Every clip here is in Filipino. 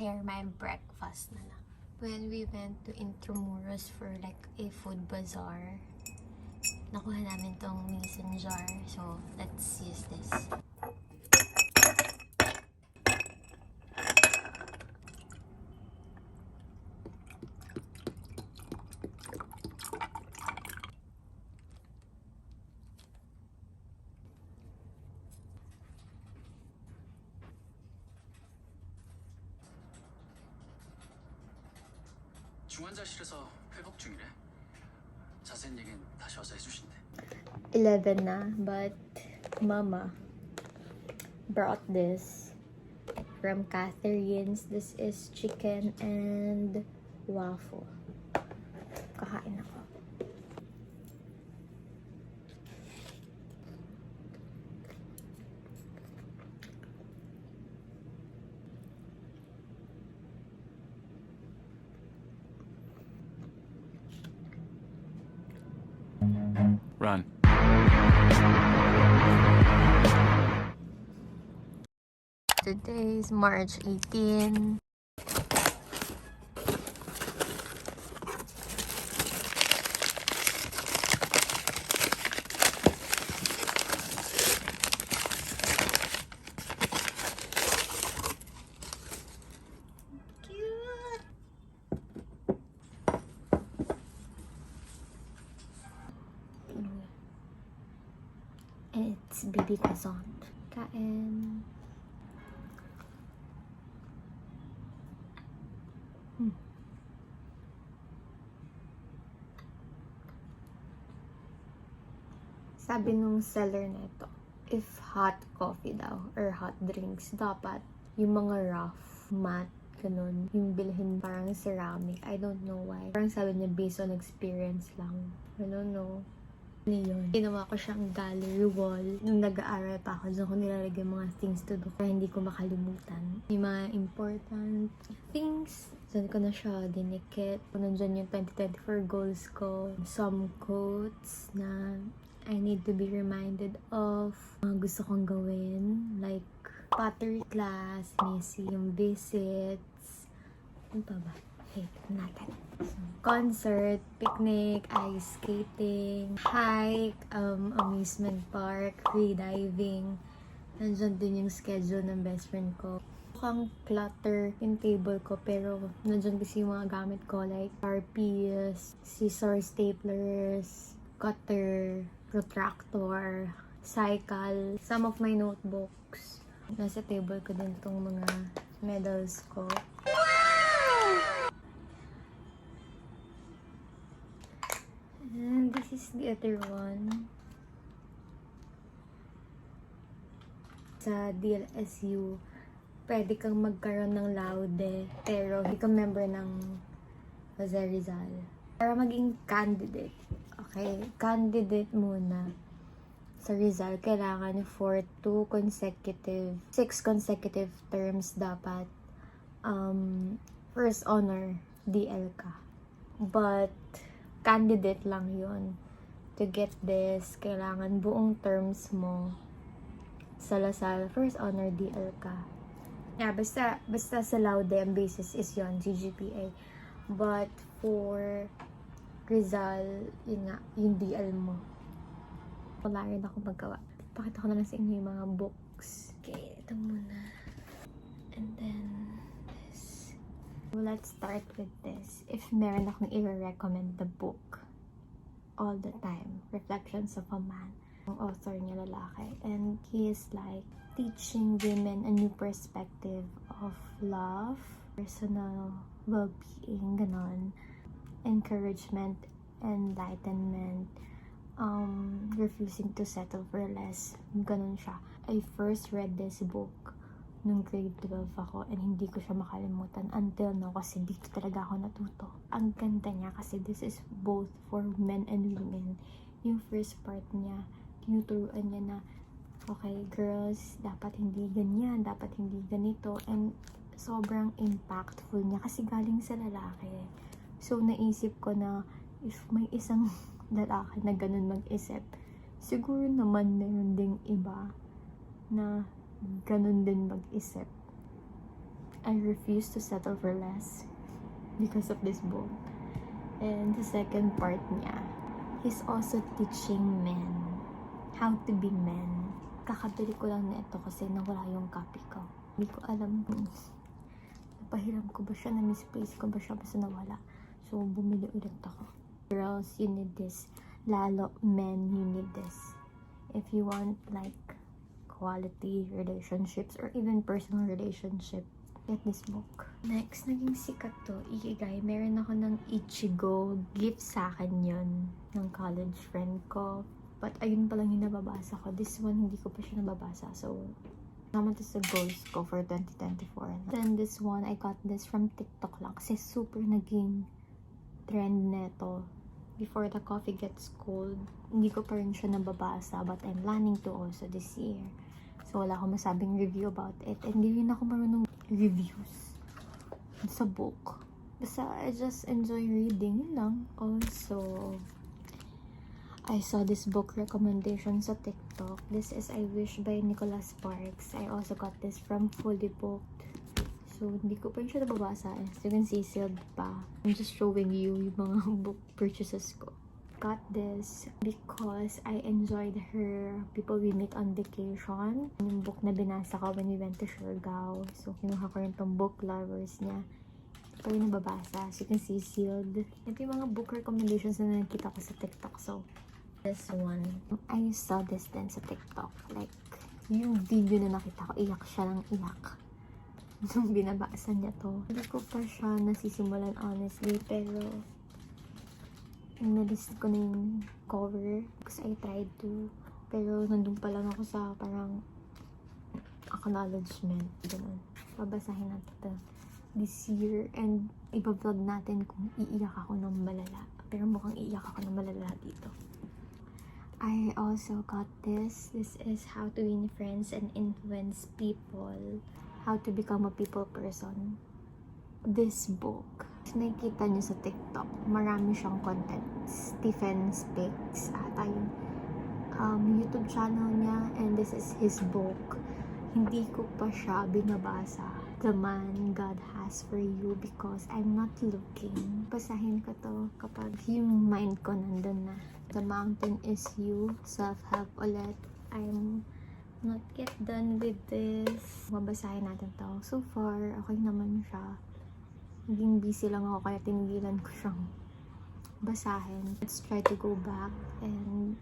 prepare my breakfast na lang. When we went to Intramuros for like a food bazaar, nakuha namin tong mason jar. So, let's use this. 중환자실에서 회복 중이래. 자세한 얘기는 다시 와서 해주신대. 11 na, but Mama brought this from Catherine's. This is chicken and waffle. Kakain ako. Run. Today is March 18. It's Bibi Kazan. Kain. Sabi nung seller nito, if hot coffee daw or hot drinks, dapat yung mga rough, matte, ganun, yung bilhin parang ceramic. I don't know why. Parang sabi niya based on experience lang. I don't know. Yun. Ginawa ko siyang gallery wall. Nung nag-aaral pa ako, doon ko nilalagay mga things to do para hindi ko makalimutan. Yung mga important things, doon ko na siya dinikit. Nandyan yung 2024 goals ko. Some quotes na I need to be reminded of gusto kong gawin. Like, pottery class, museum visits. Ano pa ba? Okay, natin. So, concert, picnic, ice skating, hike, amusement park, free diving. Nandiyan din yung schedule ng best friend ko. Mukhang clutter yung table ko, pero nandiyan kasi yung mga gamit ko like Sharpies, scissor staplers, cutter, protractor, cycle, some of my notebooks. Nasa table ko din itong mga medals ko. And this is the other one. Sa DLSU, pwede kang magkaroon ng laude, pero hindi ka member ng Jose Rizal. Para maging candidate, okay, candidate muna sa Rizal, kailangan for 6 consecutive terms dapat first honor DL ka. But candidate lang yun. To get this, kailangan buong terms mo sa LaSalle, first honor DL ka. Yeah, basta sa laude, ang basis is yon GGPA. But for Rizal, yun nga, yung DL mo. Wala rin ako magawa. Pakita ko na lang sa inyo yung mga books. Okay, ito muna. And then, this. Let's start with this. If meron akong i-recommend the book all the time, Reflections of a Man. Ang author niya lalaki. And he is like teaching women a new perspective of love, personal well-being, ganon, encouragement, enlightenment, refusing to settle for less, ganon siya. I first read this book nung grade 12 ako and hindi ko siya makalimutan until now kasi dito talaga ako natuto. Ang ganda niya kasi this is both for men and women. Yung first part niya, tinuturuan niya na okay girls, dapat hindi ganyan, dapat hindi ganito, and sobrang impactful niya kasi galing sa lalaki. So naisip ko na if may isang lalaki na ganun mag-isip, siguro naman meron ding iba na ganun din mag-isip. I refuse to settle for less because of this book. And the second part niya, he's also teaching men how to be men. Kakabili ko lang na ito kasi nawala yung copy ko. Hindi ko alam kung napahiram ko ba siya, na-misplace ko ba siya, basta nawala. So, bumili ulit ako. Girls, you need this. Lalo, men, you need this. If you want, like, quality relationships or even personal relationship, get this book. Next, naging sikat to, Ikigai. Meron ako ng Ichigo. Gift sa akin yun ng college friend ko. But ayun pa lang yung nababasa ko. This one, hindi ko pa siya nababasa. So, naman to sa goals ko for 2024. Then this one, I got this from TikTok lang. Kasi super naging trend neto. Before the coffee gets cold. Hindi ko pa rin siya nababasa. But I'm planning to also this year. So, wala akong masabing review about it. And hindi rin ako marunong reviews sa book. Basta, I just enjoy reading. Yun lang. Also, I saw this book recommendation sa TikTok. This is I Wish by Nicholas Sparks. I also got this from Fully Booked. So, hindi ko pa rin siya nababasa. As you can see, sealed pa. I'm just showing you yung mga book purchases ko. Got this because I enjoyed her People We Meet on Vacation. Yung book na binasa ko when we went to Siargao. So, kinuha ko rin tong book lovers niya. Ito pa rin nababasa. As you can see, sealed. Ito yung mga book recommendations na nakita ko sa TikTok. So, this one. I saw this din sa TikTok. Like, yung video na nakita ko, iyak siya ng iyak. Nung binabasa niya to. Hindi ko pa siya nasisimulan honestly, pero na-list ko na yung cover because I tried to. Pero nandun pa lang ako sa parang acknowledgement. Ganun. Babasahin natin to this year and iba-vlog natin kung iiyak ako ng malala. Pero mukhang iiyak ako ng malala dito. I also got this. This is How to Win Friends and Influence People. How to Become a People Person. This book, nakikita niyo sa TikTok, marami siyang content. Stephen Speaks ata yung YouTube channel niya, and this is his book. Hindi ko pa siya binabasa. The Man God Has For You because I'm not looking. Basahin ko to kapag yung mind ko nandun na. The Mountain Is You, self-help ulit. I'm not yet done with this. Mabasahin natin to. So far, okay naman siya. Naging busy lang ako kaya tinigilan ko siyang basahin. Let's try to go back and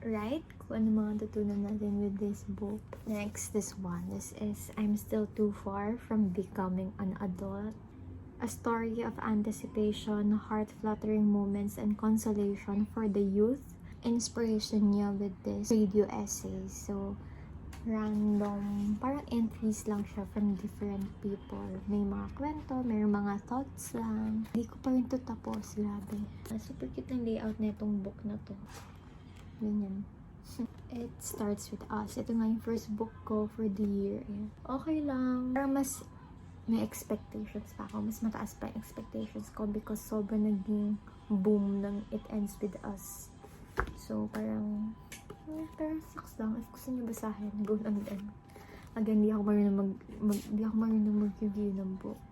write kung ano mga tutunan natin with this book. Next, this one. This is I'm Still Too Far From Becoming an Adult. A story of anticipation, heart-fluttering moments, and consolation for the youth. Inspiration niya with this radio essay. So, random, parang entries lang siya from different people. May mga kwento, may mga thoughts lang. Hindi ko pa rin ito tapos, grabe. Super cute ng layout na itong book na to. Ganyan. It starts with us. Ito nga yung first book ko for the year. Okay lang. Pero mas may expectations pa ako. Mas mataas pa yung expectations ko because sobrang naging boom ng It Ends With Us. So, parang pero sucks lang. If gusto niyo basahin, go lang din. Again, di ako marunong mag-review ng book.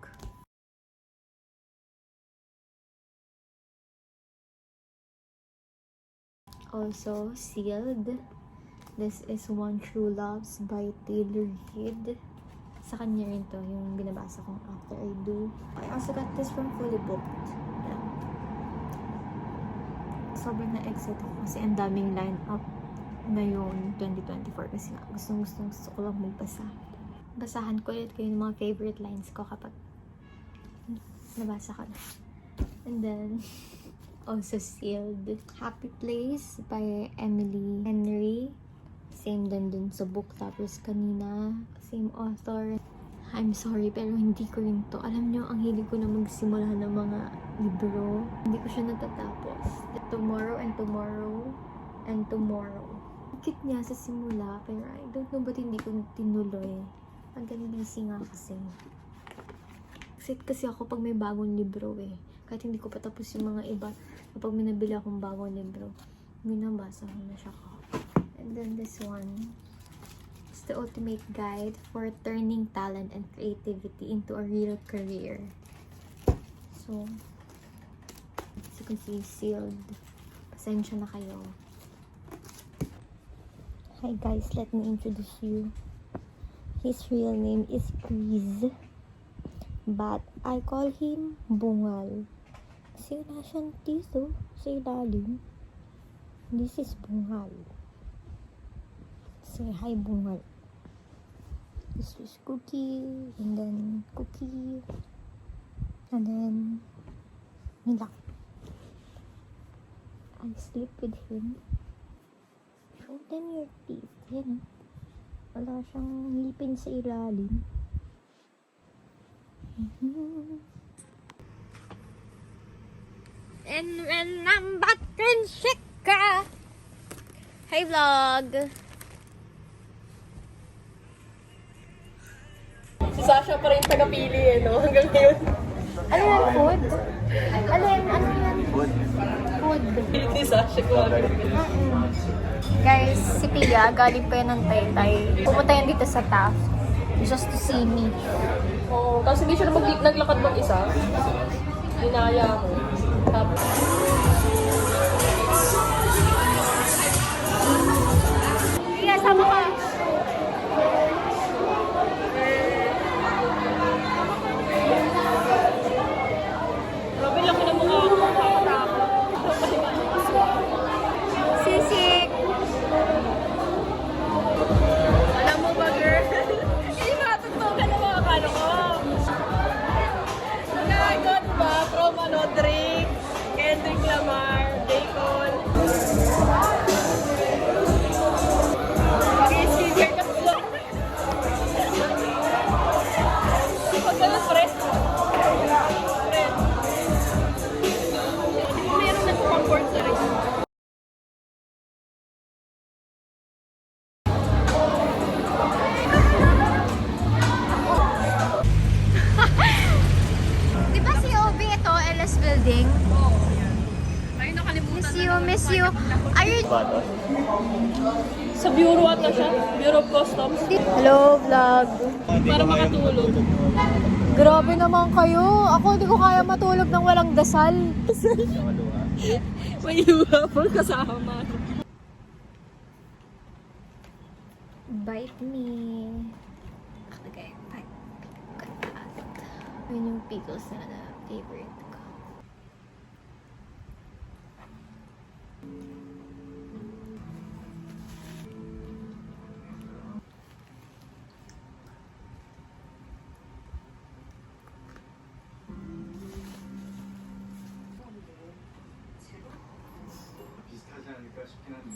Also, Sealed. This is One True Loves by Taylor Reid. Sa kanya rin to, yung binabasa kong After I Do. I also got this from Fully Booked. Yeah. Sobrang na-excite ako kasi ang daming line-up ngayon 2024 kasi nga gusto ko lang magbasa. Basahan ko ulit kayo yung mga favorite lines ko kapag nabasa ko na. And then also Sealed. Happy Place by Emily Henry. Same dun sa book lovers kanina. Same author. I'm sorry pero hindi ko rin to. Alam nyo, ang hilig ko na magsimula ng mga libro. Hindi ko siya natatapos. Tomorrow and Tomorrow and Tomorrow. Cute niya sa simula, pero I don't know ba't hindi ko tinuloy. Hanggang busy nga kasi. Excited kasi ako pag may bagong libro eh. Kahit hindi ko pa tapos yung mga iba. Kapag may nabili akong bagong libro, binabasa ko na siya ko. And then this one, It's the ultimate guide for turning talent and creativity into a real career. So, as you can see, sealed. Pasensya na kayo. Hi guys, let me introduce you. His real name is Chris, but I call him Bungal. Kasi wala siyang tiso sa ilalim. This is Bungal. Say hi, Bungal. This is Cookie, and then Cookie, and then Mila. I sleep with him. Show them your teeth. Yan. Wala siyang ngipin sa ilalim. And when I'm back in Chica. Hi vlog! Si Sasha pa rin tagapili eh, no? Hanggang ngayon. Ano yan? Food? Ano yan? Food. Si Sasha ko. Guys, si Pia, galing pa yan ng Taytay. Pumunta yan dito sa Taft. Just to see me. Oo, kasi hindi siya naglakad mag-isa. Inaya ko. Tapos, Pia, sama ka! grabe laki na mukha ako. Nakakatakot. Sisik! Alam mo ba, girl? Hindi matutulog ng mga kano ko. Nagago, diba? From Drake, Kendrick Lamar, Daycon. Skincare ka sila. Pag ganun, fresh. Meron na comfort sa rin. Di ba si Obi ito, LS Building? Ay, nakalimutan Miss you. Are you... Sa bureau ata siya. Bureau of Customs. Hello, vlog. Para makatulog. Grabe naman kayo. Ako hindi ko kaya matulog ng walang dasal. May luha po kasama. Bite me. Okay, bite. Yun yung pickles na favorite ko. 비슷하지 않을까 싶긴 한데.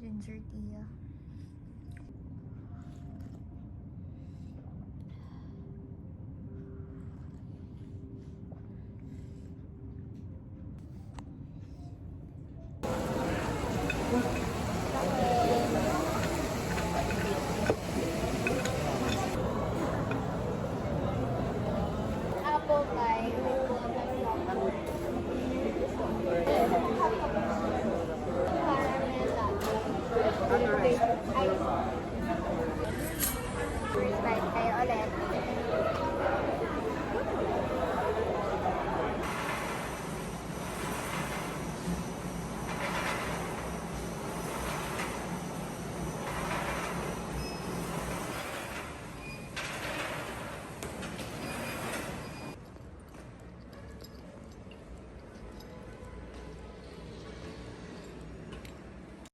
Ginger tea. Apple pie with First bite kayo ulit.